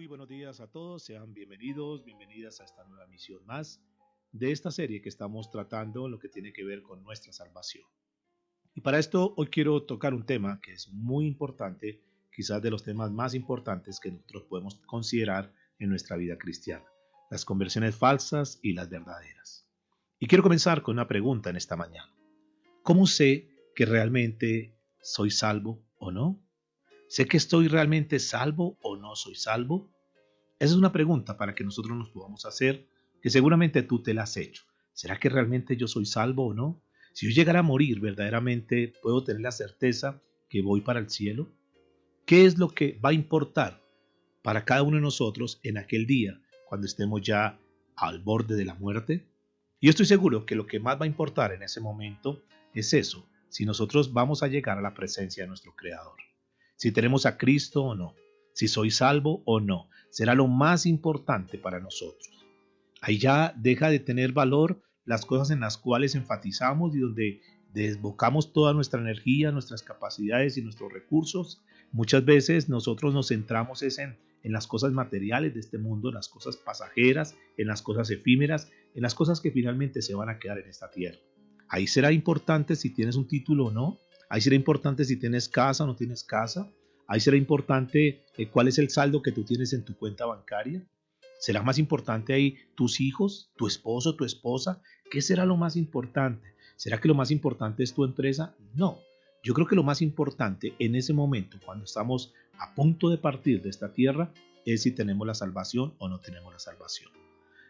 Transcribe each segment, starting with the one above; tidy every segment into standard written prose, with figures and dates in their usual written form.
buenos días a todos, sean bienvenidos, bienvenidas a esta nueva misión más de esta serie que estamos tratando, lo que tiene que ver con nuestra salvación. Y para esto hoy quiero tocar un tema que es muy importante, quizás de los temas más importantes que nosotros podemos considerar en nuestra vida cristiana, las conversiones falsas y las verdaderas. Y quiero comenzar con una pregunta en esta mañana. ¿Cómo sé que realmente soy salvo o no? ¿Sé que estoy realmente salvo o no soy salvo? Esa es una pregunta para que nosotros nos podamos hacer, que seguramente tú te la has hecho. ¿Será que realmente yo soy salvo o no? Si yo llegara a morir, ¿verdaderamente puedo tener la certeza que voy para el cielo? ¿Qué es lo que va a importar para cada uno de nosotros en aquel día, cuando estemos ya al borde de la muerte? Y yo estoy seguro que lo que más va a importar en ese momento es eso, si nosotros vamos a llegar a la presencia de nuestro Creador. Si tenemos a Cristo o no, si soy salvo o no, será lo más importante para nosotros. Ahí ya deja de tener valor las cosas en las cuales enfatizamos y donde desbocamos toda nuestra energía, nuestras capacidades y nuestros recursos. Muchas veces nosotros nos centramos en las cosas materiales de este mundo, en las cosas pasajeras, en las cosas efímeras, en las cosas que finalmente se van a quedar en esta tierra. Ahí será importante si tienes un título o no. Ahí será importante si tienes casa o no tienes casa. Ahí será importante cuál es el saldo que tú tienes en tu cuenta bancaria. ¿Será más importante ahí tus hijos, tu esposo, tu esposa? ¿Qué será lo más importante? ¿Será que lo más importante es tu empresa? No. Yo creo que lo más importante en ese momento, cuando estamos a punto de partir de esta tierra, es si tenemos la salvación o no tenemos la salvación.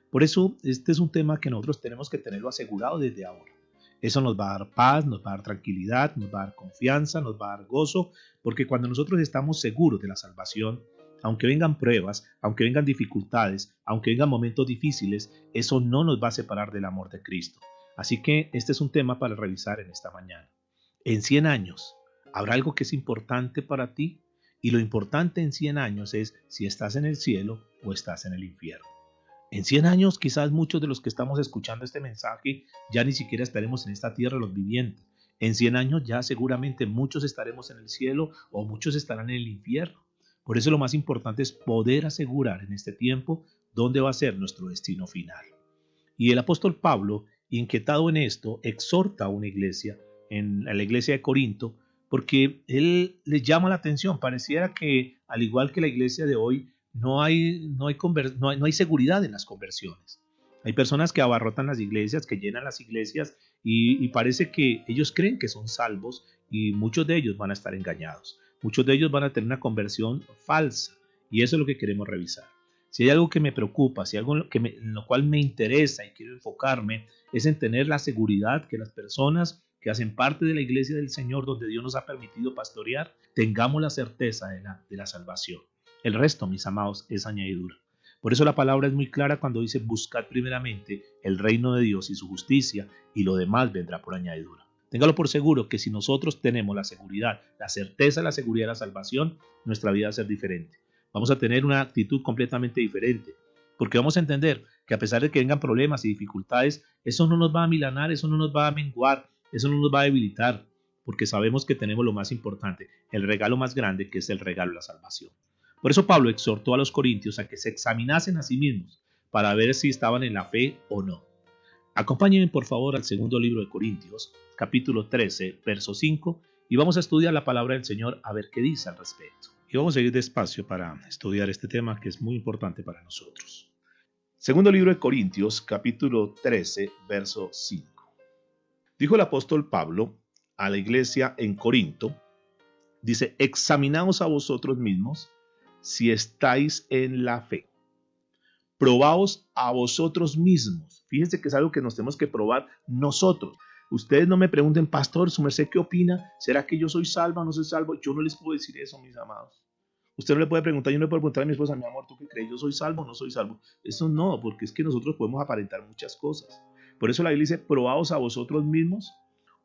Por eso, este es un tema que nosotros tenemos que tenerlo asegurado desde ahora. Eso nos va a dar paz, nos va a dar tranquilidad, nos va a dar confianza, nos va a dar gozo, porque cuando nosotros estamos seguros de la salvación, aunque vengan pruebas, aunque vengan dificultades, aunque vengan momentos difíciles, eso no nos va a separar del amor de Cristo. Así que este es un tema para revisar en esta mañana. En 100 años, ¿habrá algo que es importante para ti? Y lo importante en 100 años es si estás en el cielo o estás en el infierno. En 100 años quizás muchos de los que estamos escuchando este mensaje ya ni siquiera estaremos en esta tierra los vivientes. En 100 años ya seguramente muchos estaremos en el cielo o muchos estarán en el infierno. Por eso lo más importante es poder asegurar en este tiempo dónde va a ser nuestro destino final. Y el apóstol Pablo, inquietado en esto, exhorta a una iglesia, en la iglesia de Corinto, porque él les llama la atención. Pareciera que, al igual que la iglesia de hoy, no hay seguridad en las conversiones. Hay personas que abarrotan las iglesias, que llenan las iglesias y parece que ellos creen que son salvos y muchos de ellos van a estar engañados. Muchos de ellos van a tener una conversión falsa y eso es lo que queremos revisar. Si hay algo que me preocupa, si hay algo en lo cual me interesa y quiero enfocarme, es en tener la seguridad que las personas que hacen parte de la iglesia del Señor, donde Dios nos ha permitido pastorear, tengamos la certeza de la salvación. El resto, mis amados, es añadidura. Por eso la palabra es muy clara cuando dice: buscad primeramente el reino de Dios y su justicia, y lo demás vendrá por añadidura. Téngalo por seguro que si nosotros tenemos la seguridad, la certeza, la seguridad de la salvación, nuestra vida va a ser diferente. Vamos a tener una actitud completamente diferente, porque vamos a entender que a pesar de que vengan problemas y dificultades, eso no nos va a amilanar, eso no nos va a menguar, eso no nos va a debilitar, porque sabemos que tenemos lo más importante, el regalo más grande, que es el regalo de la salvación. Por eso Pablo exhortó a los corintios a que se examinasen a sí mismos para ver si estaban en la fe o no. Acompáñenme por favor al segundo libro de Corintios, capítulo 13, verso 5, y vamos a estudiar la palabra del Señor a ver qué dice al respecto. Y vamos a ir despacio para estudiar este tema que es muy importante para nosotros. Segundo libro de Corintios, capítulo 13, verso 5. Dijo el apóstol Pablo a la iglesia en Corinto, dice: examinaos a vosotros mismos si estáis en la fe. Probaos a vosotros mismos. Fíjense que es algo que nos tenemos que probar nosotros. Ustedes no me pregunten: pastor, ¿su merced qué opina? ¿Será que yo soy salvo o no soy salvo? Yo no les puedo decir eso, mis amados. Usted no le puede preguntar, yo no le puedo preguntar a mi esposa: mi amor, ¿tú qué crees? ¿Yo soy salvo o no soy salvo? Eso no, porque es que nosotros podemos aparentar muchas cosas. Por eso la Biblia dice: probaos a vosotros mismos.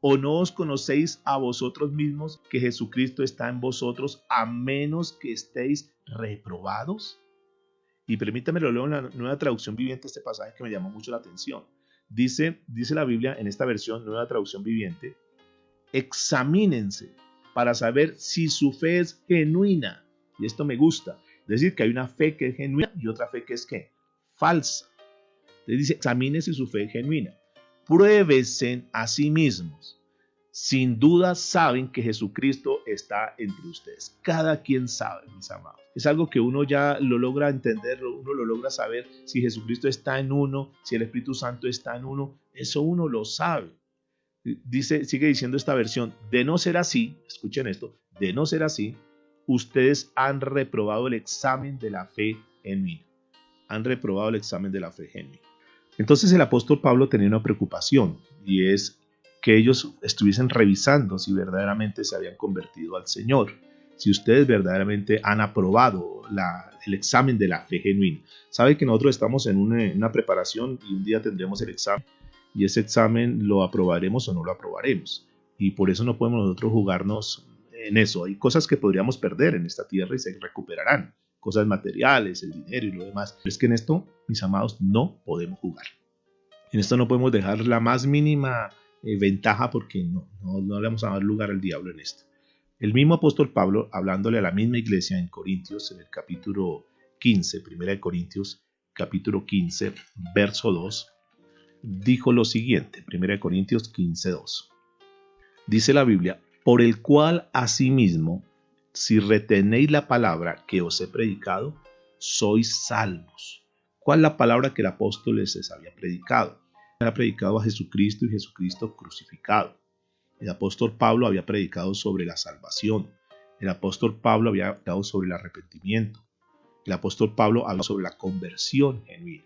¿O no os conocéis a vosotros mismos que Jesucristo está en vosotros, a menos que estéis reprobados? Y permítame lo leo en la Nueva Traducción Viviente, este pasaje que me llamó mucho la atención. Dice la Biblia en esta versión, Nueva Traducción Viviente: examínense para saber si su fe es genuina. Y esto me gusta. Es decir, que hay una fe que es genuina y otra fe que es ¿qué? Falsa. Entonces dice, examínese su fe genuina. Pruébesen a sí mismos. Sin duda saben que Jesucristo está entre ustedes. Cada quien sabe, mis amados. Es algo que uno ya lo logra entender, uno lo logra saber si Jesucristo está en uno, si el Espíritu Santo está en uno. Eso uno lo sabe. Dice, sigue diciendo esta versión, de no ser así, escuchen esto, de no ser así, ustedes han reprobado el examen de la fe en mí. Han reprobado el examen de la fe en mí. Entonces el apóstol Pablo tenía una preocupación y es que ellos estuviesen revisando si verdaderamente se habían convertido al Señor, si ustedes verdaderamente han aprobado el examen de la fe genuina. Sabe que nosotros estamos en una preparación y un día tendremos el examen y ese examen lo aprobaremos o no lo aprobaremos y por eso no podemos nosotros jugarnos en eso. Hay cosas que podríamos perder en esta tierra y se recuperarán, cosas materiales, el dinero y lo demás. Pero es que en esto, mis amados, no podemos jugar. En esto no podemos dejar la más mínima ventaja porque no le vamos a dar lugar al diablo en esto. El mismo apóstol Pablo, hablándole a la misma iglesia en Corintios, en el capítulo 15, primera de Corintios, capítulo 15, verso 2, dijo lo siguiente, primera de Corintios 15, 2. Dice la Biblia, por el cual asimismo, si retenéis la palabra que os he predicado, sois salvos. ¿Cuál es la palabra que el apóstol les había predicado? Había predicado a Jesucristo y Jesucristo crucificado. El apóstol Pablo había predicado sobre la salvación. El apóstol Pablo había predicado sobre el arrepentimiento. El apóstol Pablo habló sobre la conversión genuina.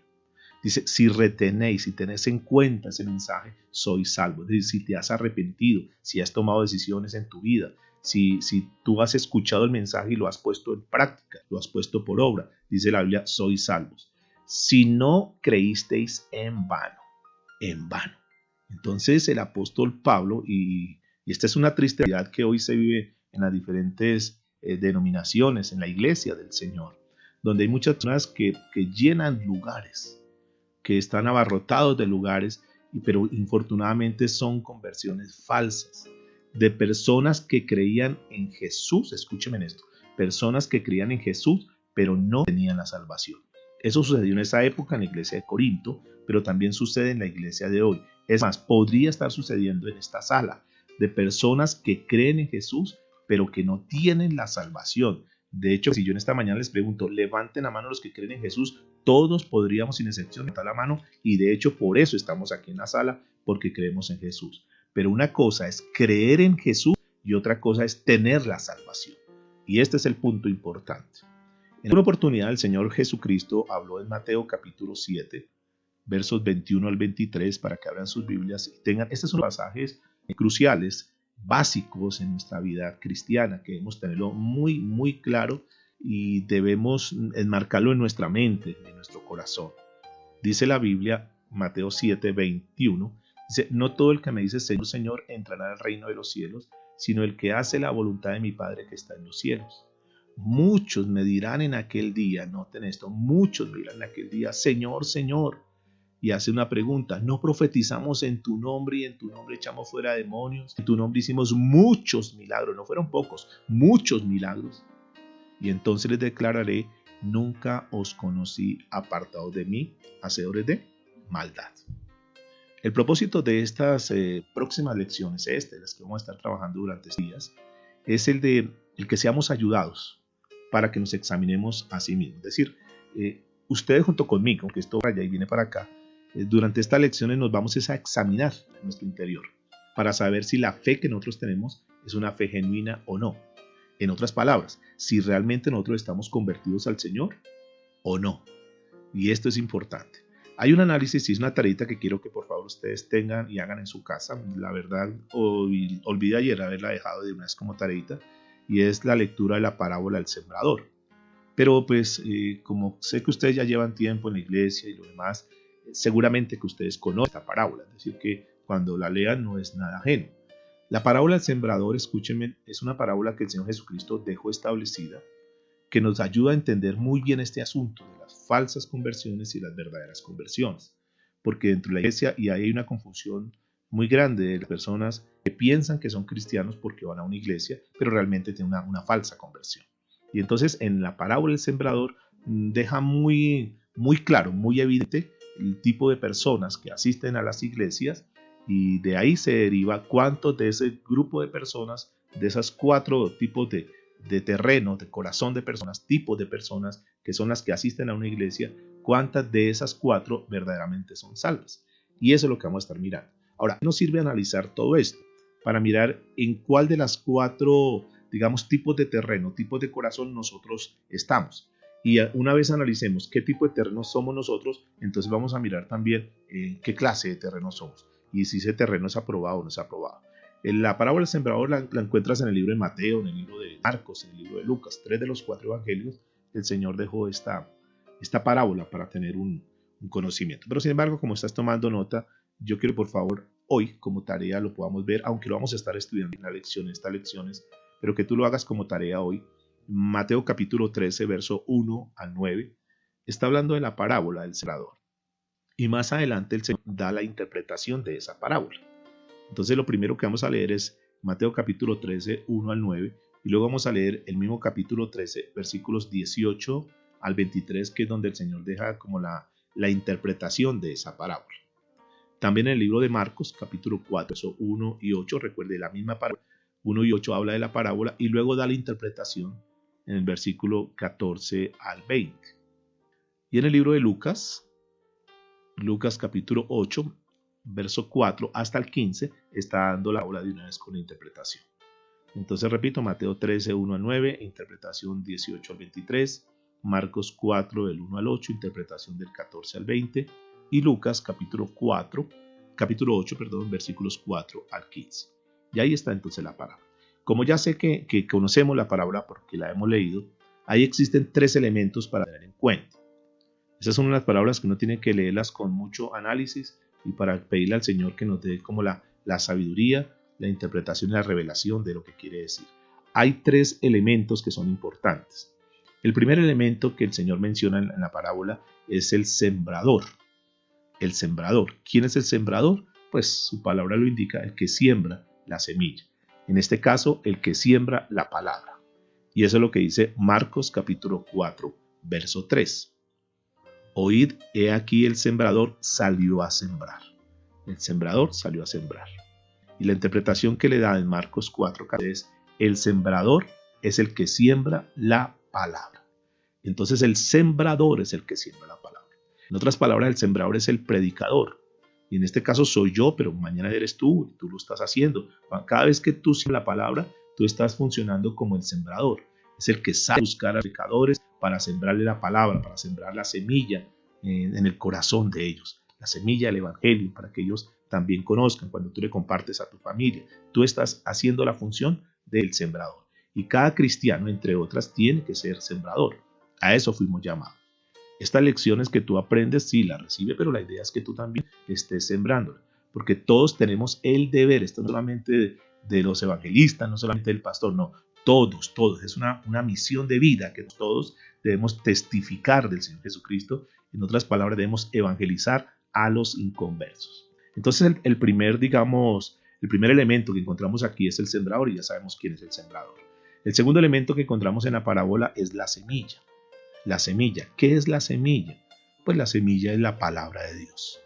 Dice, si retenéis, si tenéis en cuenta ese mensaje, sois salvos. Es decir, si te has arrepentido, si has tomado decisiones en tu vida, si tú has escuchado el mensaje y lo has puesto en práctica, lo has puesto por obra, dice la Biblia, sois salvos. Si no creísteis en vano, en vano. Entonces el apóstol Pablo, y esta es una triste realidad que hoy se vive en las diferentes denominaciones, en la iglesia del Señor, donde hay muchas personas que llenan lugares, que están abarrotados de lugares, pero infortunadamente son conversiones falsas de personas que creían en Jesús. Escúchenme esto, personas que creían en Jesús pero no tenían la salvación. Eso sucedió en esa época en la iglesia de Corinto, pero también sucede en la iglesia de hoy. Es más, podría estar sucediendo en esta sala de personas que creen en Jesús pero que no tienen la salvación. De hecho, si yo en esta mañana les pregunto, levanten la mano los que creen en Jesús, todos podríamos sin excepción levantar la mano y de hecho por eso estamos aquí en la sala, porque creemos en Jesús. Pero una cosa es creer en Jesús y otra cosa es tener la salvación. Y este es el punto importante. En una oportunidad el Señor Jesucristo habló en Mateo capítulo 7, versos 21 al 23, para que abran sus Biblias y tengan, estos son pasajes cruciales, básicos en nuestra vida cristiana, que debemos tenerlo muy, muy claro y debemos enmarcarlo en nuestra mente, en nuestro corazón. Dice la Biblia, Mateo 7, 21, dice, no todo el que me dice Señor, Señor, entrará al reino de los cielos, sino el que hace la voluntad de mi Padre que está en los cielos. Muchos me dirán en aquel día, noten esto, muchos me dirán en aquel día, Señor, Señor. Y hace una pregunta, ¿no profetizamos en tu nombre y en tu nombre echamos fuera demonios? En tu nombre hicimos muchos milagros, no fueron pocos, muchos milagros. Y entonces les declararé, nunca os conocí, apartados de mí, hacedores de maldad. El propósito de estas próximas lecciones, las que vamos a estar trabajando durante estos días, es el que seamos ayudados para que nos examinemos a sí mismos. Es decir, ustedes junto conmigo, que esto vaya y viene para acá, durante estas lecciones nos vamos a examinar en nuestro interior para saber si la fe que nosotros tenemos es una fe genuina o no. En otras palabras, si realmente nosotros estamos convertidos al Señor o no. Y esto es importante. Hay un análisis y es una tareita que quiero que por favor ustedes tengan y hagan en su casa. La verdad, olvidé ayer haberla dejado de una vez como tareita, y es la lectura de la parábola del sembrador. Pero pues como sé que ustedes ya llevan tiempo en la iglesia y lo demás, seguramente que ustedes conocen esta parábola, es decir, que cuando la lean no es nada ajeno. La parábola del sembrador, escúchenme, es una parábola que el Señor Jesucristo dejó establecida, que nos ayuda a entender muy bien este asunto de las falsas conversiones y las verdaderas conversiones, porque dentro de la iglesia y hay una confusión muy grande de las personas que piensan que son cristianos porque van a una iglesia, pero realmente tienen una falsa conversión. Y entonces en la parábola del sembrador deja muy claro, muy evidente el tipo de personas que asisten a las iglesias, y de ahí se deriva cuántos de ese grupo de personas, de esos 4 tipos de terreno, de corazón de personas, tipos de personas que son las que asisten a una iglesia, cuántas de esas 4 verdaderamente son salvas. Y eso es lo que vamos a estar mirando. Ahora, nos sirve analizar todo esto para mirar en cuál de las 4, digamos, tipos de terreno, tipos de corazón nosotros estamos. Y una vez analicemos qué tipo de terreno somos nosotros, entonces vamos a mirar también qué clase de terreno somos y si ese terreno es aprobado o no es aprobado. La parábola del sembrador la encuentras en el libro de Mateo, en el libro de Marcos, en el libro de Lucas. 3 de los 4 evangelios, el Señor dejó esta parábola para tener un conocimiento. Pero sin embargo, como estás tomando nota, yo quiero por favor hoy como tarea lo podamos ver, aunque lo vamos a estar estudiando en la lección, estas lecciones, pero que tú lo hagas como tarea hoy. Mateo capítulo 13, verso 1 al 9, está hablando de la parábola del sembrador. Y más adelante el Señor da la interpretación de esa parábola. Entonces lo primero que vamos a leer es Mateo capítulo 13, 1 al 9, y luego vamos a leer el mismo capítulo 13, versículos 18 al 23, que es donde el Señor deja como la interpretación de esa parábola. También en el libro de Marcos, capítulo 4, verso 1 y 8, recuerde la misma parábola, 1 y 8 habla de la parábola y luego da la interpretación en el versículo 14 al 20. Y en el libro de Lucas capítulo 8, verso 4 hasta el 15, está dando la parábola de una vez con la interpretación. Entonces repito, Mateo 13, 1 al 9, interpretación 18 al 23, Marcos 4, del 1 al 8, interpretación del 14 al 20, y Lucas capítulo 8, versículos 4 al 15. Y ahí está entonces la parábola. Como ya sé que conocemos la parábola porque la hemos leído, ahí existen 3 elementos para tener en cuenta. Esas son unas palabras que uno tiene que leerlas con mucho análisis y para pedirle al Señor que nos dé como la sabiduría, la interpretación y la revelación de lo que quiere decir. Hay 3 elementos que son importantes. El primer elemento que el Señor menciona en la parábola es el sembrador. El sembrador. ¿Quién es el sembrador? Pues su palabra lo indica, el que siembra la semilla. En este caso, el que siembra la palabra. Y eso es lo que dice Marcos capítulo 4, verso 3. Oíd, he aquí el sembrador salió a sembrar. El sembrador salió a sembrar. Y la interpretación que le da en Marcos 4 es: el sembrador es el que siembra la palabra. Entonces el sembrador es el que siembra la palabra. En otras palabras, el sembrador es el predicador. Y en este caso soy yo, pero mañana eres tú lo estás haciendo. Cada vez que tú siembras la palabra, tú estás funcionando como el sembrador. Es el que sabe buscar a los predicadores para sembrarle la palabra, para sembrar la semilla en el corazón de ellos. La semilla del evangelio, para que ellos también conozcan. Cuando tú le compartes a tu familia, tú estás haciendo la función del sembrador. Y cada cristiano, entre otras, tiene que ser sembrador. A eso fuimos llamados. Estas lecciones que tú aprendes, sí, las recibe, pero la idea es que tú también estés sembrándolas, porque todos tenemos el deber. Esto no solamente de los evangelistas, no solamente del pastor, no, todos, es una misión de vida que todos debemos testificar del Señor Jesucristo. En otras palabras, debemos evangelizar a los inconversos. Entonces el primer elemento que encontramos aquí es el sembrador, y ya sabemos quién es el sembrador. El segundo elemento que encontramos en la parábola es la semilla. La semilla. ¿Qué es la semilla? Pues la semilla es la palabra de Dios.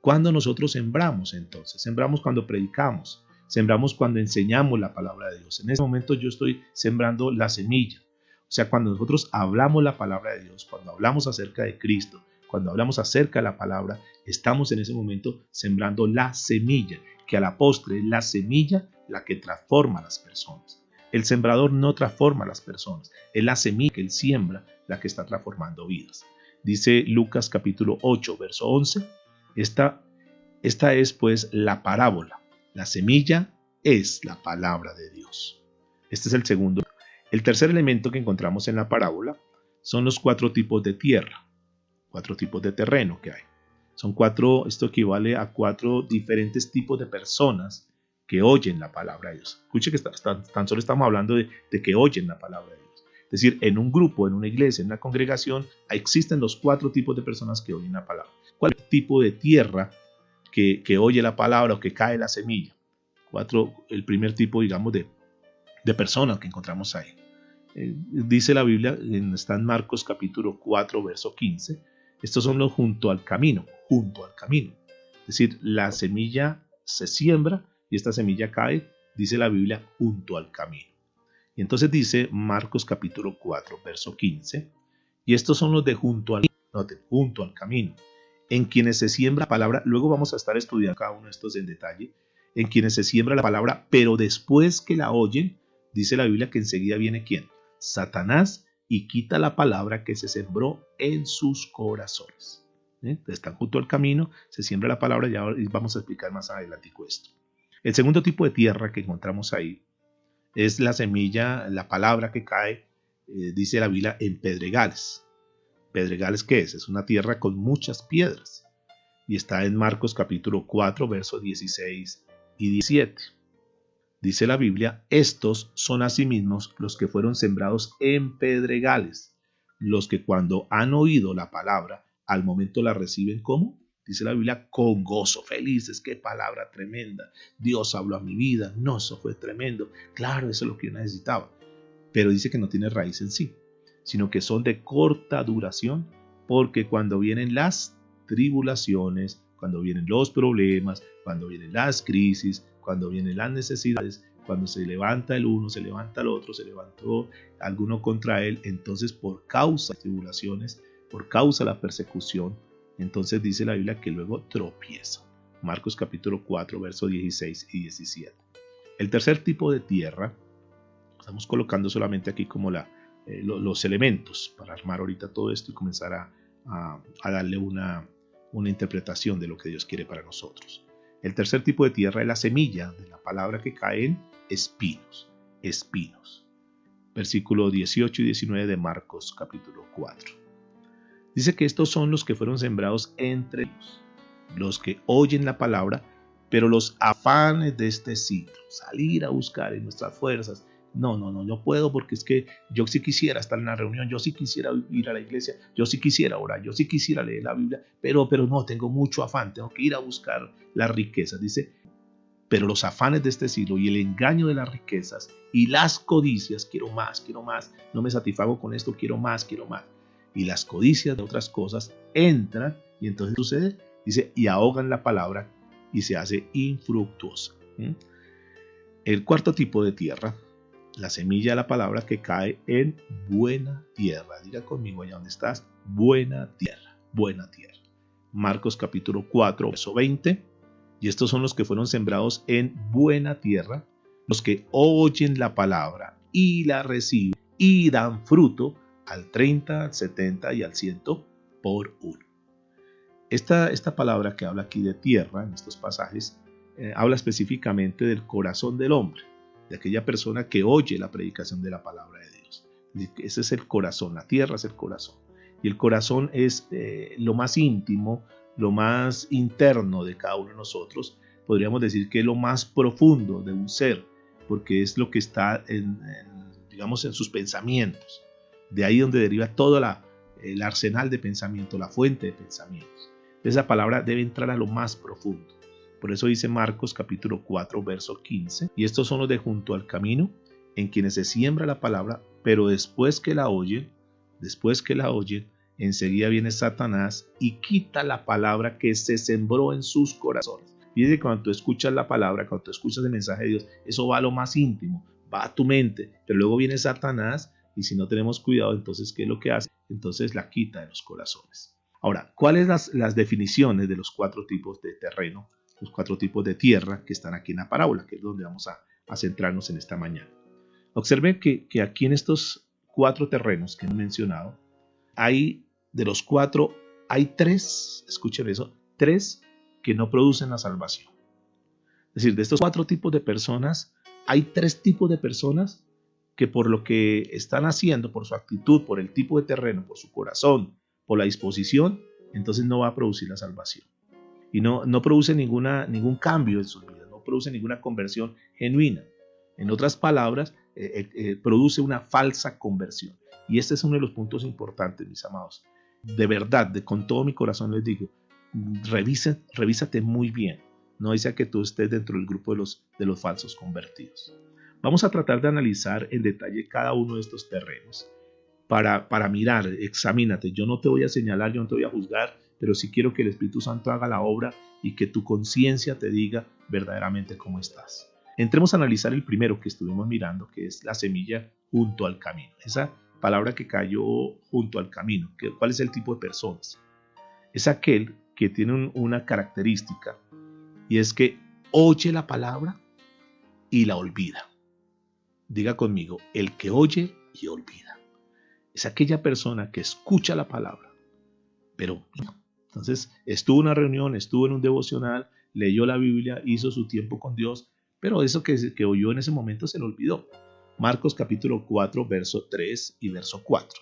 ¿Cuándo nosotros sembramos entonces? Sembramos cuando predicamos, sembramos cuando enseñamos la palabra de Dios. En ese momento yo estoy sembrando la semilla. O sea, cuando nosotros hablamos la palabra de Dios, cuando hablamos acerca de Cristo, cuando hablamos acerca de la palabra, estamos en ese momento sembrando la semilla, que a la postre es la semilla la que transforma a las personas. El sembrador no transforma a las personas, es la semilla que él siembra la que está transformando vidas. Dice Lucas capítulo 8, verso 11, esta es pues la parábola. La semilla es la palabra de Dios. Este es el segundo. El tercer elemento que encontramos en la parábola son los 4 tipos de tierra, 4 tipos de terreno que hay. Son 4, esto equivale a 4 diferentes tipos de personas que oyen la palabra de Dios. Escuche que tan solo estamos hablando de que oyen la palabra de Dios. Es decir, en un grupo, en una iglesia, en una congregación, existen los 4 tipos de personas que oyen la palabra. ¿Cuál es el tipo de tierra que oye la palabra o que cae la semilla? El primer tipo, digamos, de personas que encontramos ahí. dice la Biblia, está en Marcos capítulo 4, verso 15, estos son los junto al camino, junto al camino. Es decir, la semilla se siembra y esta semilla cae, dice la Biblia, junto al camino. Y entonces dice Marcos capítulo 4, verso 15, y estos son los de junto al camino, en quienes se siembra la palabra. Luego vamos a estar estudiando cada uno de estos en detalle, en quienes se siembra la palabra, pero después que la oyen, dice la Biblia que enseguida viene ¿quién? Satanás, y quita la palabra que se sembró en sus corazones. Están junto al camino, se siembra la palabra, ya vamos a explicar más adelante esto. El segundo tipo de tierra que encontramos ahí es la semilla, la palabra que cae, dice la Biblia, en pedregales. ¿Pedregales qué es? Es una tierra con muchas piedras. Y está en Marcos capítulo 4, versos 16 y 17. Dice la Biblia, estos son asimismo los que fueron sembrados en pedregales, los que cuando han oído la palabra, al momento la reciben como, dice la Biblia, con gozo, felices. Qué palabra tremenda. Dios habló a mi vida. No, eso fue tremendo. Claro, eso es lo que yo necesitaba. Pero dice que no tiene raíz en sí, sino que son de corta duración, porque cuando vienen las tribulaciones, cuando vienen los problemas, cuando vienen las crisis, cuando vienen las necesidades, cuando se levanta el uno, se levanta el otro, se levantó alguno contra él, entonces por causa de las tribulaciones, por causa de la persecución, entonces dice la Biblia que luego tropieza. Marcos capítulo 4, versos 16 y 17. El tercer tipo de tierra, estamos colocando solamente aquí como los elementos para armar ahorita todo esto y comenzar a darle una interpretación de lo que Dios quiere para nosotros. El tercer tipo de tierra es la semilla de la palabra que cae en espinos. Espinos. Versículo 18 y 19 de Marcos capítulo 4. Dice que estos son los que fueron sembrados entre ellos, los que oyen la palabra, pero los afanes de este siglo, salir a buscar en nuestras fuerzas. No puedo, porque es que yo sí quisiera estar en la reunión, yo sí quisiera ir a la iglesia, yo sí quisiera orar, yo sí quisiera leer la Biblia, pero no, tengo mucho afán, tengo que ir a buscar las riquezas. Dice, pero los afanes de este siglo y el engaño de las riquezas y las codicias, quiero más, no me satisfago con esto, quiero más. Y las codicias de otras cosas entran y entonces sucede, dice, y ahogan la palabra y se hace infructuosa. El cuarto tipo de tierra, la semilla de la palabra que cae en buena tierra. Diga conmigo allá donde estás, buena tierra, buena tierra. Marcos capítulo 4, verso 20. Y estos son los que fueron sembrados en buena tierra, los que oyen la palabra y la reciben y dan fruto al 30, al 70 y al 100 por uno. Esta palabra que habla aquí de tierra en estos pasajes habla específicamente del corazón del hombre, de aquella persona que oye la predicación de la palabra de Dios. Ese es el corazón, la tierra es el corazón. Y el corazón es lo más íntimo, lo más interno de cada uno de nosotros. Podríamos decir que es lo más profundo de un ser, porque es lo que está digamos, en sus pensamientos. De ahí donde deriva todo el arsenal de pensamiento, la fuente de pensamientos. Esa palabra debe entrar a lo más profundo. Por eso dice Marcos capítulo 4, verso 15, y estos son los de junto al camino, en quienes se siembra la palabra, pero después que la oyen, enseguida viene Satanás y quita la palabra que se sembró en sus corazones. Fíjate, cuando tú escuchas la palabra, cuando tú escuchas el mensaje de Dios, eso va a lo más íntimo, va a tu mente, pero luego viene Satanás y si no tenemos cuidado, entonces, ¿qué es lo que hace? Entonces la quita de los corazones. Ahora, ¿cuáles las definiciones de los cuatro tipos de terreno, los cuatro tipos de tierra que están aquí en la parábola, que es donde vamos a centrarnos en esta mañana? Observen que aquí en estos cuatro terrenos que he mencionado, de los cuatro, hay tres, escuchen eso, tres que no producen la salvación. Es decir, de estos cuatro tipos de personas, hay tres tipos de personas que por lo que están haciendo, por su actitud, por el tipo de terreno, por su corazón, por la disposición, entonces no va a producir la salvación. Y no produce ningún cambio en sus vidas, no produce ninguna conversión genuina. En otras palabras, produce una falsa conversión. Y este es uno de los puntos importantes, mis amados. De verdad, con todo mi corazón les digo, revísate muy bien. No sea que tú estés dentro del grupo de los falsos convertidos. Vamos a tratar de analizar en detalle cada uno de estos terrenos para mirar, examínate. Yo no te voy a señalar, yo no te voy a juzgar, pero sí quiero que el Espíritu Santo haga la obra y que tu conciencia te diga verdaderamente cómo estás. Entremos a analizar el primero que estuvimos mirando, que es la semilla junto al camino. Esa palabra que cayó junto al camino. ¿Cuál es el tipo de personas? Es aquel que tiene una característica y es que oye la palabra y la olvida. Diga conmigo, el que oye y olvida. Es aquella persona que escucha la palabra, pero no. Entonces estuvo en una reunión, estuvo en un devocional, leyó la Biblia, hizo su tiempo con Dios, pero eso que oyó en ese momento se le olvidó. Marcos capítulo 4, verso 3 y verso 4.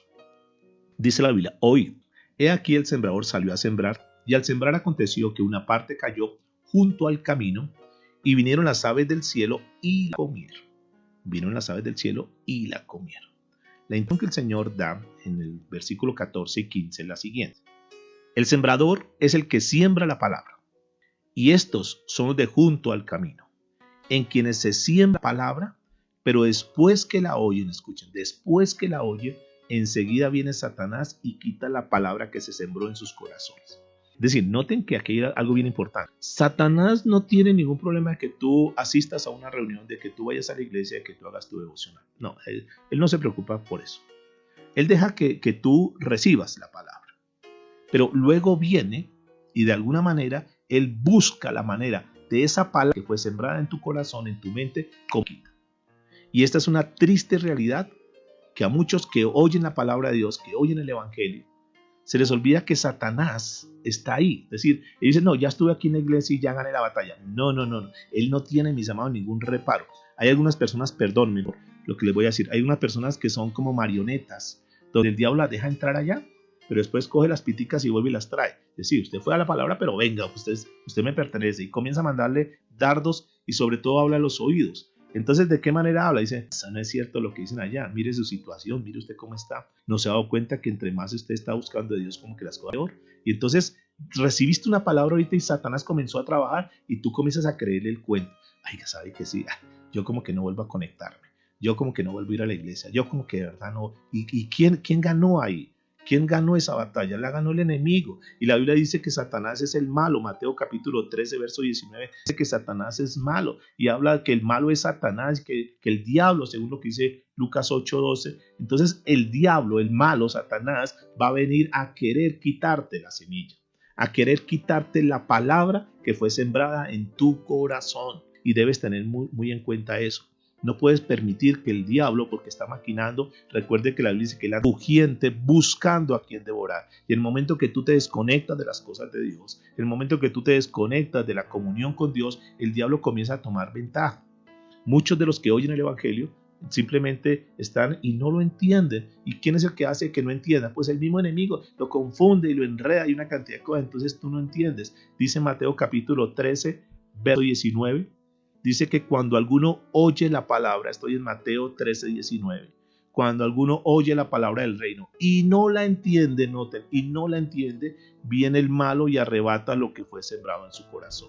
Dice la Biblia, oíd, he aquí el sembrador salió a sembrar, y al sembrar aconteció que una parte cayó junto al camino, y vinieron las aves del cielo y la comieron. Vinieron las aves del cielo y la comieron. La intención que el Señor da en el versículo 14 y 15 es la siguiente. El sembrador es el que siembra la palabra, y estos son los de junto al camino, en quienes se siembra la palabra, pero después que la oyen, escuchen, después que la oyen, enseguida viene Satanás y quita la palabra que se sembró en sus corazones. Es decir, noten que aquí hay algo bien importante. Satanás no tiene ningún problema de que tú asistas a una reunión, de que tú vayas a la iglesia, de que tú hagas tu devocional. No, él no se preocupa por eso. Él deja que tú recibas la palabra. Pero luego viene y de alguna manera él busca la manera de esa palabra que fue sembrada en tu corazón, en tu mente, como quita. Y esta es una triste realidad que a muchos que oyen la palabra de Dios, que oyen el evangelio, se les olvida que Satanás está ahí. Es decir, él dice, no, ya estuve aquí en la iglesia y ya gané la batalla. No. Él no tiene, mis amados, ningún reparo. Hay algunas personas, perdónenme por lo que les voy a decir, hay unas personas que son como marionetas, donde el diablo las deja entrar allá, pero después coge las piticas y vuelve y las trae. Es decir, usted fue a la palabra, pero venga, usted me pertenece. Y comienza a mandarle dardos y sobre todo habla a los oídos. Entonces, ¿de qué manera habla? Dice, eso no es cierto lo que dicen allá. Mire su situación, mire usted cómo está. No se ha dado cuenta que entre más usted está buscando de Dios, como que las cosas peor. Y entonces recibiste una palabra ahorita y Satanás comenzó a trabajar y tú comienzas a creerle el cuento. Ay, ya sabe que sí, yo como que no vuelvo a conectarme. Yo como que no vuelvo a ir a la iglesia. Yo como que de verdad no. ¿Y quién ganó ahí? ¿Quién ganó esa batalla? La ganó el enemigo. Y la Biblia dice que Satanás es el malo. Mateo capítulo 13, verso 19, dice que Satanás es malo. Y habla que el malo es Satanás, que el diablo, según lo que dice Lucas 8, 12. Entonces el diablo, el malo, Satanás, va a venir a querer quitarte la semilla, a querer quitarte la palabra que fue sembrada en tu corazón. Y debes tener muy en cuenta eso. No puedes permitir que el diablo, porque está maquinando, recuerde que la Biblia dice que él anda rugiente buscando a quien devorar. Y en el momento que tú te desconectas de las cosas de Dios, en el momento que tú te desconectas de la comunión con Dios, el diablo comienza a tomar ventaja. Muchos de los que oyen el evangelio simplemente están y no lo entienden. ¿Y quién es el que hace que no entienda? Pues el mismo enemigo lo confunde y lo enreda y una cantidad de cosas. Entonces tú no entiendes. Dice Mateo capítulo 13, verso 19. Dice que cuando alguno oye la palabra, estoy en Mateo 13, 19, cuando alguno oye la palabra del reino y no la entiende, noten, y no la entiende, viene el malo y arrebata lo que fue sembrado en su corazón.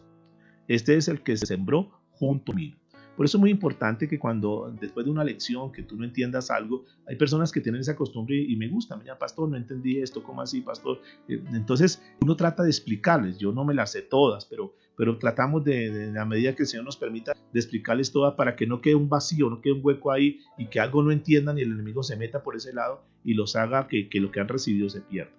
Este es el que se sembró junto a mí. Por eso es muy importante que cuando después de una lección que tú no entiendas algo, hay personas que tienen esa costumbre y me gusta, mira, pastor, no entendí esto, ¿cómo así, pastor? Entonces uno trata de explicarles, yo no me las sé todas, pero tratamos de la medida que el Señor nos permita, de explicarles todas para que no quede un vacío, no quede un hueco ahí y que algo no entiendan y el enemigo se meta por ese lado y los haga que lo que han recibido se pierda.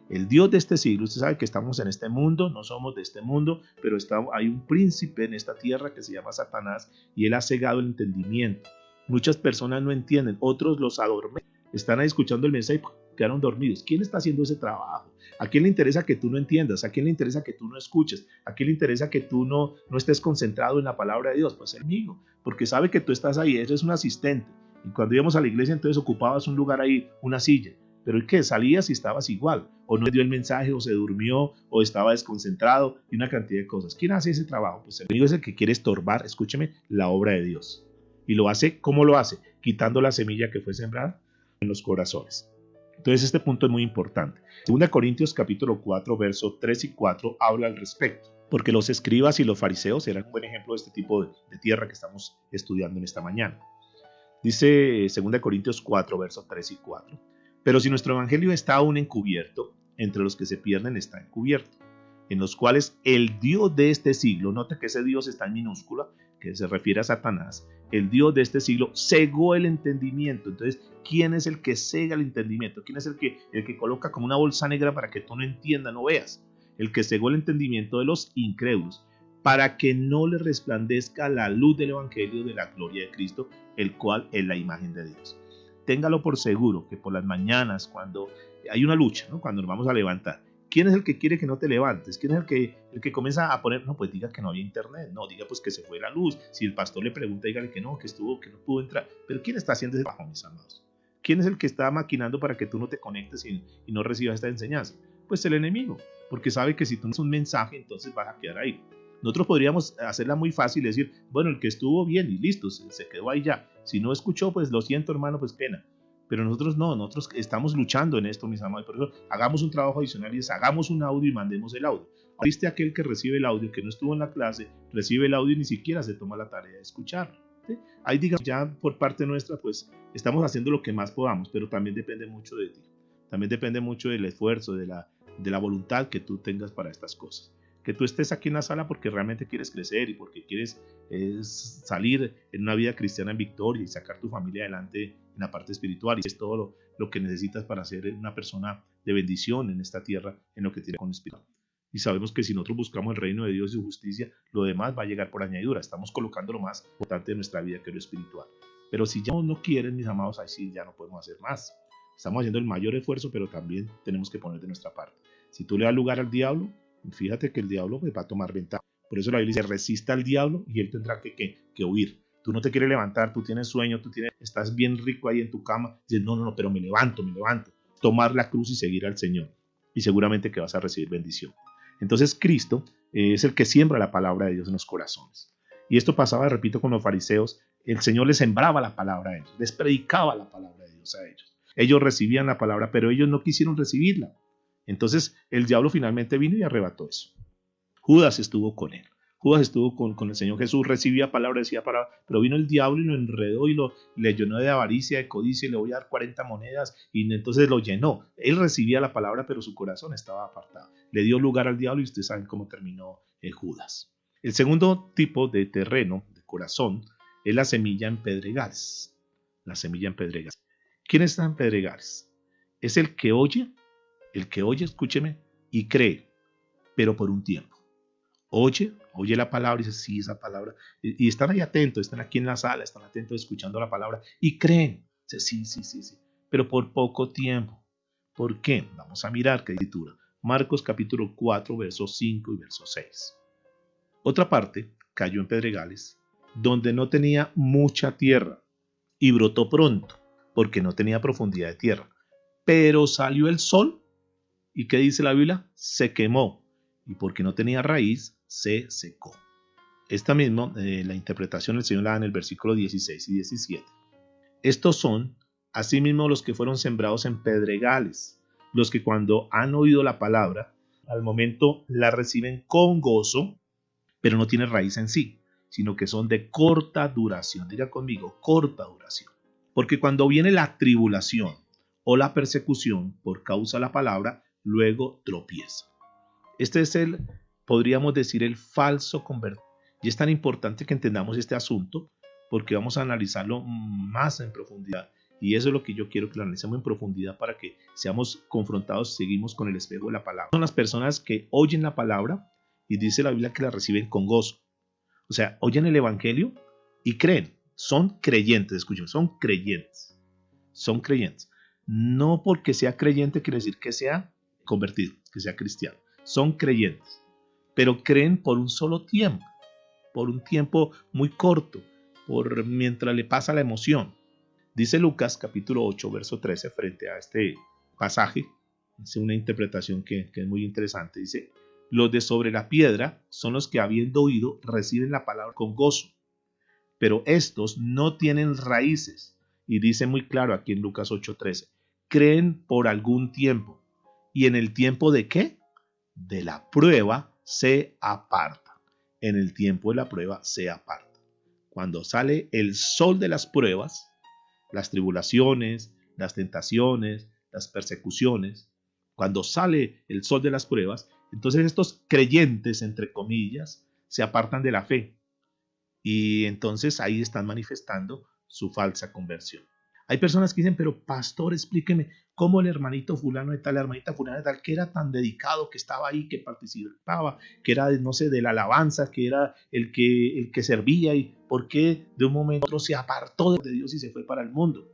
El Dios de este siglo, usted sabe que estamos en este mundo, no somos de este mundo, pero hay un príncipe en esta tierra que se llama Satanás y él ha cegado el entendimiento. Muchas personas no entienden, otros los adormecen, están ahí escuchando el mensaje y quedaron dormidos. ¿Quién está haciendo ese trabajo? ¿A quién le interesa que tú no entiendas? ¿A quién le interesa que tú no escuches? ¿A quién le interesa que tú no estés concentrado en la palabra de Dios? Pues el enemigo, porque sabe que tú estás ahí, eres un asistente. Y cuando íbamos a la iglesia entonces ocupabas un lugar ahí, una silla. Pero el que salías y estabas igual, o no dio el mensaje, o se durmió, o estaba desconcentrado, y una cantidad de cosas. ¿Quién hace ese trabajo? Pues el enemigo es el que quiere estorbar, escúcheme, la obra de Dios. Y lo hace, ¿cómo lo hace? Quitando la semilla que fue sembrada en los corazones. Entonces este punto es muy importante. 2 Corintios capítulo 4, versos 3 y 4 habla al respecto. Porque los escribas y los fariseos eran un buen ejemplo de este tipo de tierra que estamos estudiando en esta mañana. Dice 2 Corintios 4, versos 3 y 4. Pero si nuestro evangelio está aún encubierto, entre los que se pierden está encubierto, en los cuales el Dios de este siglo, nota que ese Dios está en minúscula, que se refiere a Satanás, el Dios de este siglo cegó el entendimiento. Entonces, ¿quién es el que cega el entendimiento? ¿Quién es el que coloca como una bolsa negra para que tú no entiendas, no veas? El que cegó el entendimiento de los incrédulos, para que no le resplandezca la luz del evangelio de la gloria de Cristo, el cual es la imagen de Dios. Téngalo por seguro que por las mañanas, cuando hay una lucha, ¿no? Cuando nos vamos a levantar, ¿quién es el que quiere que no te levantes? ¿Quién es el que comienza a poner? No, pues diga que no había internet, no, diga pues que se fue la luz. Si el pastor le pregunta, dígale que no no pudo entrar. Pero ¿quién está haciendo ese trabajo, mis amados? ¿Quién es el que está maquinando para que tú no te conectes y no recibas esta enseñanza? Pues el enemigo, porque sabe que si tú no das un mensaje, entonces vas a quedar ahí. Nosotros podríamos hacerla muy fácil y decir, bueno, el que estuvo bien y listo, se quedó ahí ya. Si no escuchó, pues lo siento, hermano, pues pena. Pero nosotros no, nosotros estamos luchando en esto, mis amados. Por eso hagamos un trabajo adicional y es, hagamos un audio y mandemos el audio. ¿Viste aquel que recibe el audio, que no estuvo en la clase, recibe el audio y ni siquiera se toma la tarea de escucharlo? ¿Sí? Ahí digamos, ya por parte nuestra, pues estamos haciendo lo que más podamos, pero también depende mucho de ti. También depende mucho del esfuerzo, de la voluntad que tú tengas para estas cosas. Que tú estés aquí en la sala porque realmente quieres crecer y porque quieres salir en una vida cristiana en victoria y sacar tu familia adelante en la parte espiritual, y es todo lo que necesitas para ser una persona de bendición en esta tierra en lo que tiene con espíritu. Y sabemos que si nosotros buscamos el reino de Dios y su justicia, lo demás va a llegar por añadidura. Estamos colocando lo más importante de nuestra vida, que es lo espiritual. Pero si ya no quieren, mis amados, ahí sí ya no podemos hacer más. Estamos haciendo el mayor esfuerzo, pero también tenemos que poner de nuestra parte. Si tú le das lugar al diablo, fíjate que el diablo pues va a tomar ventaja. Por eso la Biblia dice, resista al diablo y él tendrá que huir. Tú no te quieres levantar, tú tienes sueño, estás bien rico ahí en tu cama. Dices, no, pero me levanto. Tomar la cruz y seguir al Señor. Y seguramente que vas a recibir bendición. Entonces Cristo es el que siembra la palabra de Dios en los corazones. Y esto pasaba, repito, con los fariseos. El Señor les sembraba la palabra a ellos, les predicaba la palabra de Dios a ellos. Ellos recibían la palabra, pero ellos no quisieron recibirla. Entonces el diablo finalmente vino y arrebató eso. Judas estuvo con él. Judas estuvo con el Señor Jesús, recibía palabra, decía palabra, pero vino el diablo y lo enredó y le llenó de avaricia, de codicia, y le voy a dar 40 monedas, y entonces lo llenó. Él recibía la palabra, pero su corazón estaba apartado. Le dio lugar al diablo y ustedes saben cómo terminó Judas. El segundo tipo de terreno, de corazón, es la semilla en pedregales. La semilla en pedregales. ¿Quién está en pedregales? Es el que oye, escúcheme, y cree, pero por un tiempo. Oye la palabra y dice, sí, esa palabra. Y están ahí atentos, están aquí en la sala, están atentos escuchando la palabra y creen. Dice, sí, pero por poco tiempo. ¿Por qué? Vamos a mirar qué escritura. Marcos capítulo 4, versos 5 y verso 6. Otra parte cayó en pedregales, donde no tenía mucha tierra, y brotó pronto, porque no tenía profundidad de tierra. Pero salió el sol, ¿y qué dice la Biblia? Se quemó, y porque no tenía raíz, se secó. Esta misma, la interpretación el Señor la da en el versículo 16 y 17. Estos son, asimismo, los que fueron sembrados en pedregales, los que cuando han oído la palabra, al momento la reciben con gozo, pero no tienen raíz en sí, sino que son de corta duración. Diga conmigo, corta duración. Porque cuando viene la tribulación o la persecución por causa de la palabra, luego tropieza. Este es podríamos decir, el falso convertido. Y es tan importante que entendamos este asunto porque vamos a analizarlo más en profundidad. Y eso es lo que yo quiero que lo analicemos en profundidad para que seamos confrontados, seguimos con el espejo de la palabra. Son las personas que oyen la palabra y dice la Biblia que la reciben con gozo. O sea, oyen el evangelio y creen. Son creyentes, escuchen, son creyentes. Son creyentes. No porque sea creyente quiere decir que sea convertido, que sea cristiano. Son creyentes, pero creen por un solo tiempo, por un tiempo muy corto, mientras le pasa la emoción. Dice Lucas capítulo 8, verso 13, frente a este pasaje, es una interpretación que es muy interesante. Dice, los de sobre la piedra son los que habiendo oído reciben la palabra con gozo, pero estos no tienen raíces. Y dice muy claro aquí en Lucas 8:13, creen por algún tiempo. ¿Y en el tiempo de qué? De la prueba se aparta. En el tiempo de la prueba se aparta. Cuando sale el sol de las pruebas, las tribulaciones, las tentaciones, las persecuciones, cuando sale el sol de las pruebas, entonces estos creyentes, entre comillas, se apartan de la fe y entonces ahí están manifestando su falsa conversión. Hay personas que dicen, pero pastor, explíqueme cómo el hermanito fulano de tal, la hermanita fulana de tal, que era tan dedicado, que estaba ahí, que participaba, que era, no sé, de la alabanza, que era el que servía, y por qué de un momento a otro se apartó de Dios y se fue para el mundo.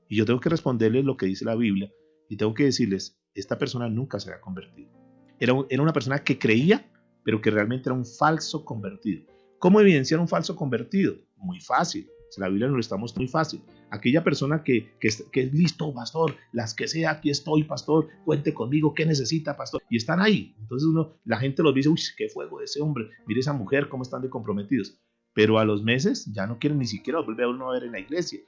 Y yo tengo que responderles lo que dice la Biblia y tengo que decirles, esta persona nunca se había convertido. Era una persona que creía, pero que realmente era un falso convertido. ¿Cómo evidenciar un falso convertido? Muy fácil. La Biblia nos lo está mostrando muy fácil. Aquella persona que es listo, pastor, las que sea, aquí estoy, pastor, cuente conmigo, ¿qué necesita, pastor? Y están ahí. Entonces la gente los dice, uy, qué fuego de ese hombre, mire esa mujer, cómo están de comprometidos. Pero a los meses ya no quieren ni siquiera volver a uno a ver en la iglesia.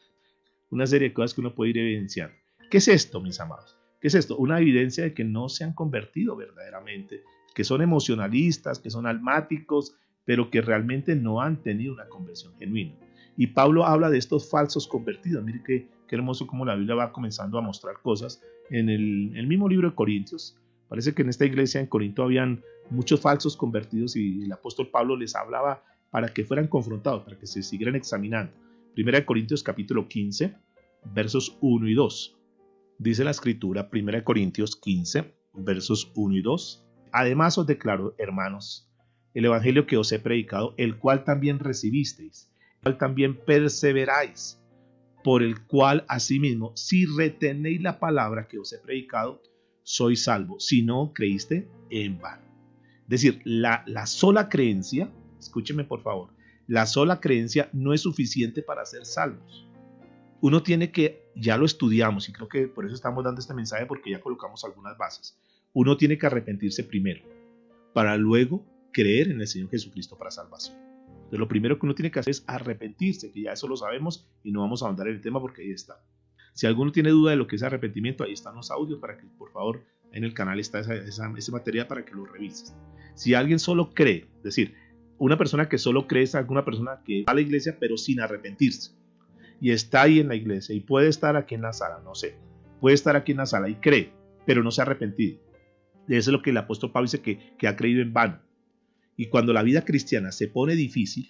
Una serie de cosas que uno puede ir evidenciando. ¿Qué es esto, mis amados? ¿Qué es esto? Una evidencia de que no se han convertido verdaderamente, que son emocionalistas, que son almáticos, pero que realmente no han tenido una conversión genuina. Y Pablo habla de estos falsos convertidos. Mire qué hermoso cómo la Biblia va comenzando a mostrar cosas en el mismo libro de Corintios. Parece que en esta iglesia en Corinto habían muchos falsos convertidos y el apóstol Pablo les hablaba para que fueran confrontados, para que se siguieran examinando. Primera de Corintios capítulo 15, versos 1 y 2. Dice la escritura, Primera de Corintios 15, versos 1 y 2. Además os declaro, hermanos, el evangelio que os he predicado, el cual también recibisteis, el cual también perseveráis, por el cual asimismo, si retenéis la palabra que os he predicado, sois salvos. Si no creíste, en vano. Es decir, la sola creencia, escúcheme por favor, la sola creencia no es suficiente para ser salvos. Uno tiene que, ya lo estudiamos y creo que por eso estamos dando este mensaje porque ya colocamos algunas bases. Uno tiene que arrepentirse primero para luego creer en el Señor Jesucristo para salvación. Entonces, lo primero que uno tiene que hacer es arrepentirse, que ya eso lo sabemos y no vamos a ahondar en el tema porque ahí está. Si alguno tiene duda de lo que es arrepentimiento, ahí están los audios para que, por favor, en el canal está ese material para que lo revises. Si alguien solo cree, es decir, una persona que solo cree es alguna persona que va a la iglesia pero sin arrepentirse y está ahí en la iglesia y puede estar aquí en la sala, no sé, puede estar aquí en la sala y cree, pero no se ha arrepentido. Eso es lo que el apóstol Pablo dice que ha creído en vano. Y cuando la vida cristiana se pone difícil,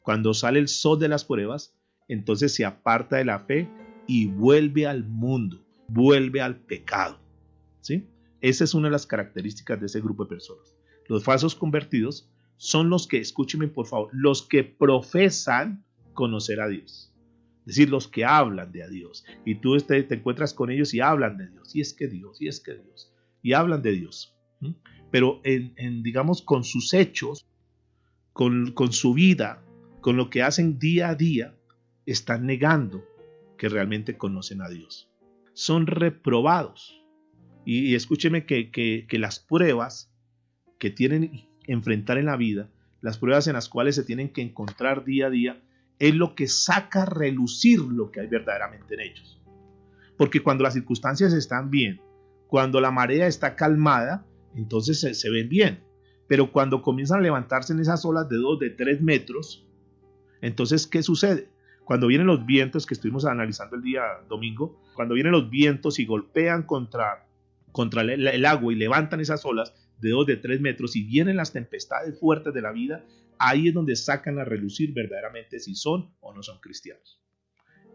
cuando sale el sol de las pruebas, entonces se aparta de la fe y vuelve al mundo, vuelve al pecado. ¿Sí? Esa es una de las características de ese grupo de personas. Los falsos convertidos son los que, escúchenme por favor, los que profesan conocer a Dios. Es decir, los que hablan de a Dios. Y tú te encuentras con ellos y hablan de Dios. Y es que Dios, y es que Dios. Y hablan de Dios. Pero digamos, con sus hechos, con su vida, con lo que hacen día a día, están negando que realmente conocen a Dios. Son reprobados. Y escúcheme que las pruebas que tienen que enfrentar en la vida, las pruebas en las cuales se tienen que encontrar día a día, es lo que saca a relucir lo que hay verdaderamente en ellos. Porque cuando las circunstancias están bien, cuando la marea está calmada, entonces se ven bien. Pero cuando comienzan a levantarse en esas olas de 2, de 3 metros, entonces, ¿qué sucede? Cuando vienen los vientos que estuvimos analizando el día domingo, cuando vienen los vientos y golpean contra el agua y levantan esas olas de 2, de 3 metros y vienen las tempestades fuertes de la vida, ahí es donde sacan a relucir verdaderamente si son o no son cristianos.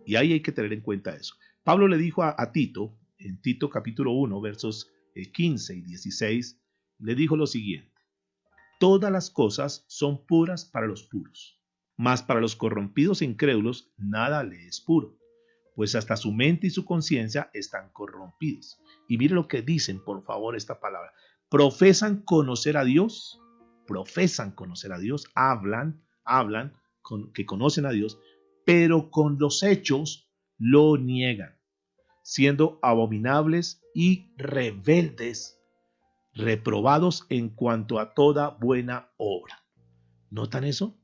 Y ahí hay que tener en cuenta eso. Pablo le dijo a Tito, en Tito capítulo 1, versos 15 y 16, le dijo lo siguiente: todas las cosas son puras para los puros, mas para los corrompidos e incrédulos nada le es puro, pues hasta su mente y su conciencia están corrompidos. Y mire lo que dicen, por favor, esta palabra. Profesan conocer a Dios, hablan que conocen a Dios, pero con los hechos lo niegan, siendo abominables y rebeldes, reprobados en cuanto a toda buena obra. ¿Notan eso?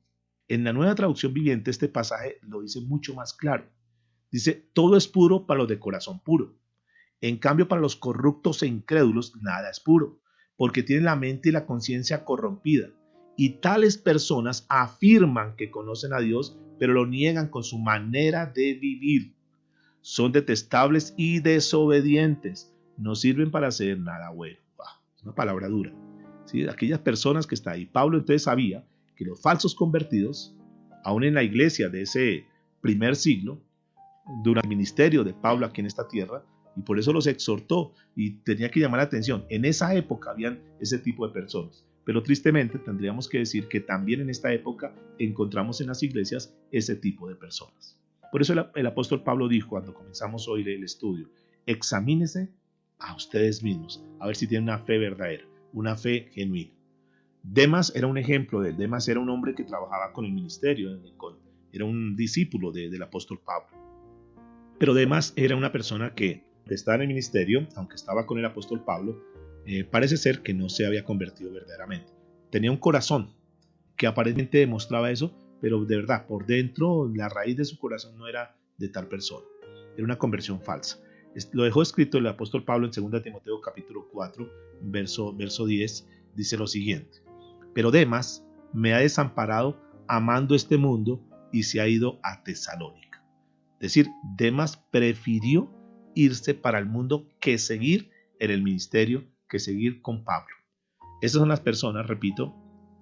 En la Nueva Traducción Viviente este pasaje lo dice mucho más claro. Dice, todo es puro para los de corazón puro. En cambio, para los corruptos e incrédulos, nada es puro, porque tienen la mente y la conciencia corrompida. Y tales personas afirman que conocen a Dios, pero lo niegan con su manera de vivir. son detestables y desobedientes, no sirven para hacer nada bueno. Wow, es una palabra dura. ¿Sí? Aquellas personas que están ahí. Pablo entonces sabía que los falsos convertidos, aún en la iglesia de ese primer siglo, durante el ministerio de Pablo aquí en esta tierra, y por eso los exhortó y tenía que llamar la atención. En esa época habían ese tipo de personas, pero tristemente tendríamos que decir que también en esta época encontramos en las iglesias ese tipo de personas. Por eso el apóstol Pablo dijo cuando comenzamos hoy el estudio: examínense a ustedes mismos, a ver si tienen una fe verdadera, una fe genuina. Demas era un ejemplo de él. Demas era un hombre que trabajaba con el ministerio, era un discípulo del apóstol Pablo. Pero Demas era una persona que estaba en el ministerio, aunque estaba con el apóstol Pablo, parece ser que no se había convertido verdaderamente. Tenía un corazón que aparentemente demostraba eso, pero de verdad, por dentro, la raíz de su corazón no era de tal persona. Era una conversión falsa. Lo dejó escrito el apóstol Pablo en 2 Timoteo capítulo 4, verso 10, dice lo siguiente: pero Demas me ha desamparado amando este mundo y se ha ido a Tesalónica. Es decir, Demas prefirió irse para el mundo que seguir en el ministerio, que seguir con Pablo. Esas son las personas, repito,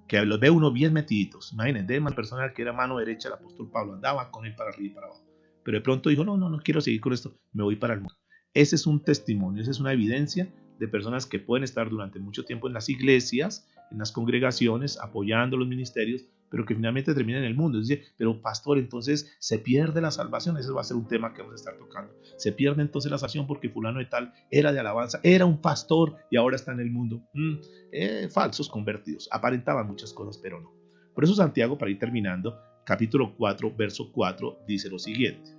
que los ve uno bien metiditos. Imaginen, Demas, la persona que era mano derecha del apóstol Pablo, andaba con él para arriba y para abajo. Pero de pronto dijo: no quiero seguir con esto, me voy para el mundo. Ese es un testimonio, esa es una evidencia de personas que pueden estar durante mucho tiempo en las iglesias, en las congregaciones, apoyando los ministerios, pero que finalmente terminan en el mundo. Es decir, pero pastor, entonces se pierde la salvación. Ese va a ser un tema que vamos a estar tocando. Se pierde entonces la salvación porque fulano de tal era de alabanza, era un pastor y ahora está en el mundo. Falsos convertidos. Aparentaban muchas cosas, pero no. Por eso Santiago, para ir terminando, capítulo 4, verso 4, dice lo siguiente.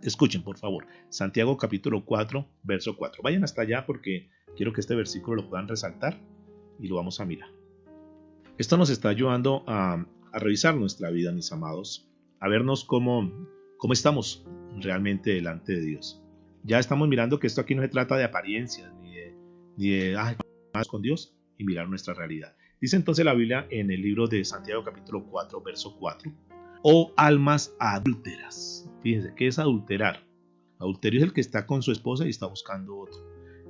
Escuchen, por favor. Santiago capítulo 4, verso 4. Vayan hasta allá porque quiero que este versículo lo puedan resaltar y lo vamos a mirar. Esto nos está ayudando a revisar nuestra vida, mis amados, a vernos cómo estamos realmente delante de Dios. Ya estamos mirando que esto aquí no se trata de apariencias, ni de más con Dios, y mirar nuestra realidad. Dice entonces la Biblia en el libro de Santiago capítulo 4, verso 4. Oh almas adúlteras. Fíjense, ¿qué es adulterar? Adulterio es el que está con su esposa y está buscando otro.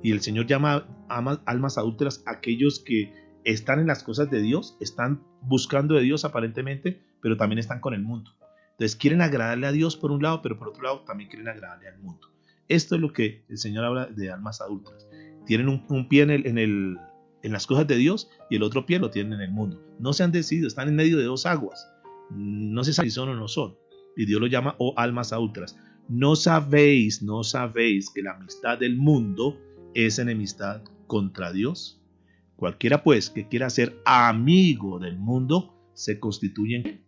Y el Señor llama almas adúlteras a aquellos que están en las cosas de Dios, están buscando de Dios aparentemente, pero también están con el mundo. Entonces quieren agradarle a Dios por un lado, pero por otro lado también quieren agradarle al mundo. Esto es lo que el Señor habla de almas adúlteras. Tienen un pie en las cosas de Dios y el otro pie lo tienen en el mundo. No se han decidido, están en medio de dos aguas. No se sabe si son o no son. Y Dios lo llama almas adúlteras. ¿No sabéis que la amistad del mundo es enemistad contra Dios? Cualquiera pues que quiera ser amigo del mundo se constituye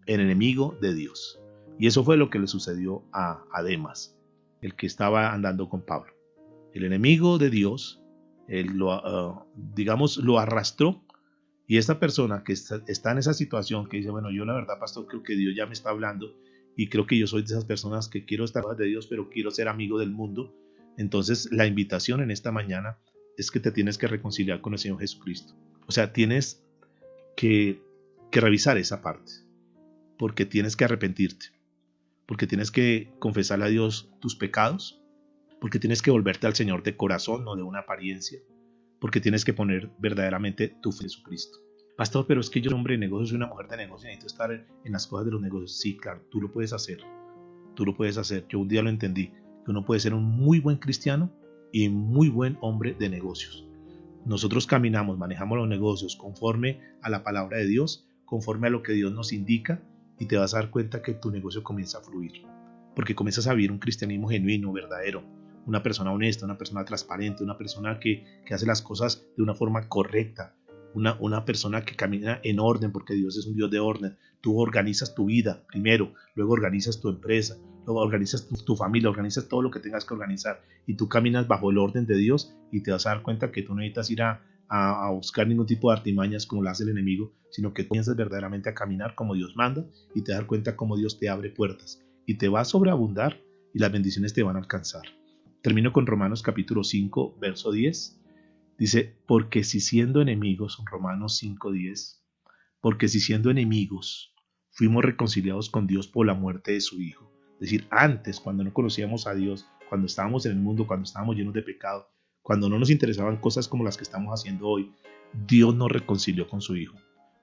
en enemigo de Dios. Y eso fue lo que le sucedió a Demas, el que estaba andando con Pablo. El enemigo de Dios, lo arrastró. Y esta persona que está en esa situación, que dice: bueno, yo la verdad, pastor, creo que Dios ya me está hablando y creo que yo soy de esas personas que quiero estar de Dios, pero quiero ser amigo del mundo. Entonces la invitación en esta mañana es que te tienes que reconciliar con el Señor Jesucristo. O sea, tienes que revisar esa parte, porque tienes que arrepentirte, porque tienes que confesarle a Dios tus pecados, porque tienes que volverte al Señor de corazón, no de una apariencia, porque tienes que poner verdaderamente tu fe en Jesucristo. Pastor, pero es que yo soy un hombre de negocios, soy una mujer de negocios, necesito estar en las cosas de los negocios. Sí, claro, tú lo puedes hacer. Tú lo puedes hacer. Yo un día lo entendí, que uno puede ser un muy buen cristiano y muy buen hombre de negocios. Nosotros caminamos, manejamos los negocios conforme a la palabra de Dios, conforme a lo que Dios nos indica, y te vas a dar cuenta que tu negocio comienza a fluir, porque comienzas a vivir un cristianismo genuino, verdadero, una persona honesta, una persona transparente, una persona que hace las cosas de una forma correcta, una persona que camina en orden, porque Dios es un Dios de orden. Tú organizas tu vida primero, luego organizas tu empresa, luego organizas tu familia, organizas todo lo que tengas que organizar, y tú caminas bajo el orden de Dios, y te vas a dar cuenta que tú no necesitas ir a buscar ningún tipo de artimañas como lo hace el enemigo, sino que comienzas verdaderamente a caminar como Dios manda, y te das cuenta cómo Dios te abre puertas y te va a sobreabundar y las bendiciones te van a alcanzar. Termino con Romanos capítulo 5, verso 10. Dice: porque si siendo enemigos, Romanos 5:10, porque si siendo enemigos fuimos reconciliados con Dios por la muerte de su Hijo, Es decir, antes, cuando no conocíamos a Dios, cuando estábamos en el mundo, cuando estábamos llenos de pecado, cuando no nos interesaban cosas como las que estamos haciendo hoy, Dios nos reconcilió con su Hijo.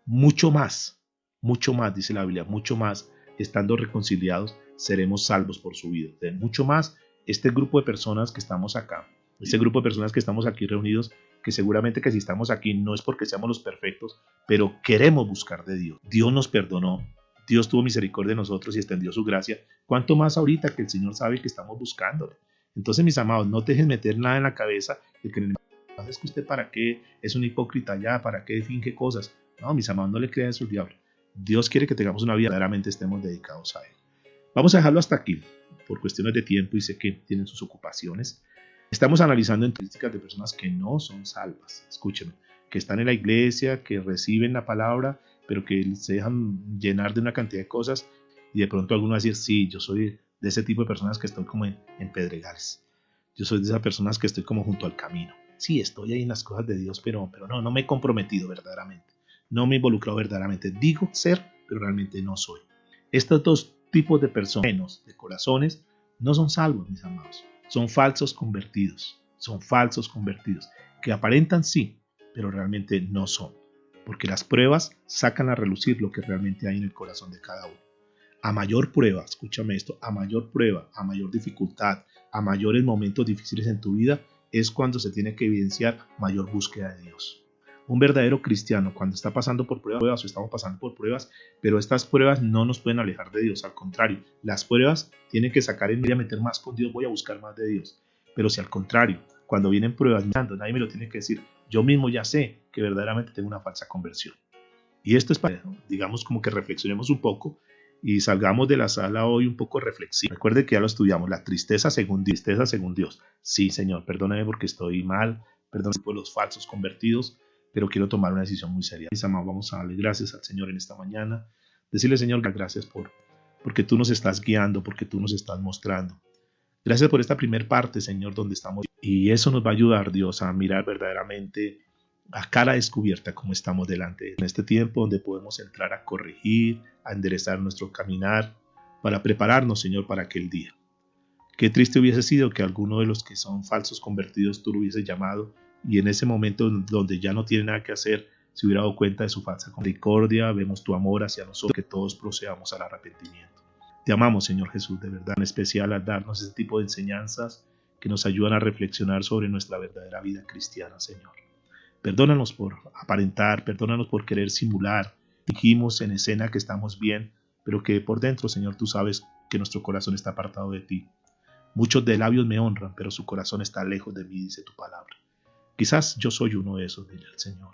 Mucho más, dice la Biblia, mucho más, estando reconciliados, seremos salvos por su vida. Mucho más, este grupo de personas que estamos acá, este grupo de personas que estamos aquí reunidos, que seguramente que si estamos aquí no es porque seamos los perfectos, pero queremos buscar de Dios. Dios nos perdonó, Dios tuvo misericordia de nosotros y extendió su gracia. ¿Cuánto más ahorita que el Señor sabe que estamos buscándole? Entonces, mis amados, no te dejes meter nada en la cabeza de que es que usted para qué es un hipócrita ya, para qué finge cosas. No, mis amados, no le crean eso al diablo. Dios quiere que tengamos una vida verdaderamente estemos dedicados a Él. Vamos a dejarlo hasta aquí, por cuestiones de tiempo y sé que tienen sus ocupaciones. Estamos analizando estadísticas de personas que no son salvas, escúcheme, que están en la iglesia, que reciben la palabra, pero que se dejan llenar de una cantidad de cosas y de pronto alguno va a decir, sí, yo soy de ese tipo de personas que estoy como en pedregales. Yo soy de esas personas que estoy como junto al camino. Sí, estoy ahí en las cosas de Dios, pero no me he comprometido verdaderamente. No me he involucrado verdaderamente. Digo ser, pero realmente no soy. Estos dos tipos de personas, de corazones, no son salvos, mis amados. Son falsos convertidos. Son falsos convertidos. Que aparentan sí, pero realmente no son. Porque las pruebas sacan a relucir lo que realmente hay en el corazón de cada uno. A mayor prueba, escúchame esto, a mayor prueba, a mayor dificultad, a mayores momentos difíciles en tu vida, es cuando se tiene que evidenciar mayor búsqueda de Dios. Un verdadero cristiano, cuando está pasando por pruebas o estamos pasando por pruebas, pero estas pruebas no nos pueden alejar de Dios, al contrario, las pruebas tienen que sacar en mí a meter más con Dios, voy a buscar más de Dios. Pero si al contrario, cuando vienen pruebas, nadie me lo tiene que decir, yo mismo ya sé que verdaderamente tengo una falsa conversión. Y esto es para, digamos, como que reflexionemos un poco y salgamos de la sala hoy un poco reflexivos. Recuerde que ya lo estudiamos, la tristeza según Dios. Sí, Señor, perdóname porque estoy mal, perdóname por los falsos convertidos, pero quiero tomar una decisión muy seria. Mis amados, vamos a darle gracias al Señor en esta mañana. Decirle, Señor, gracias porque tú nos estás guiando, porque tú nos estás mostrando. Gracias por esta primera parte, Señor, donde estamos. Y eso nos va a ayudar, Dios, a mirar verdaderamente a cara descubierta como estamos delante en este tiempo donde podemos entrar a corregir, a enderezar nuestro caminar, para prepararnos, Señor, para aquel día. Qué triste hubiese sido que alguno de los que son falsos convertidos tú lo hubiese llamado y en ese momento donde ya no tiene nada que hacer, se hubiera dado cuenta de su falsa misericordia, vemos tu amor hacia nosotros, que todos procedamos al arrepentimiento. Te amamos, Señor Jesús, de verdad, en especial al darnos ese tipo de enseñanzas que nos ayudan a reflexionar sobre nuestra verdadera vida cristiana, Señor. Perdónanos por aparentar, perdónanos por querer simular. Dijimos en escena que estamos bien, pero que por dentro, Señor, tú sabes que nuestro corazón está apartado de ti. Muchos de labios me honran, pero su corazón está lejos de mí, dice tu palabra. Quizás yo soy uno de esos, dile al Señor.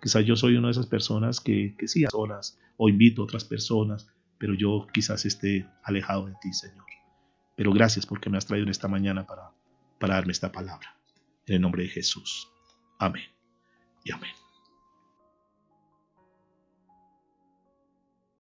Quizás yo soy una de esas personas que sí, a solas, o invito a otras personas, pero yo quizás esté alejado de ti, Señor. Pero gracias porque me has traído en esta mañana para darme esta palabra. En el nombre de Jesús. Amén y amén.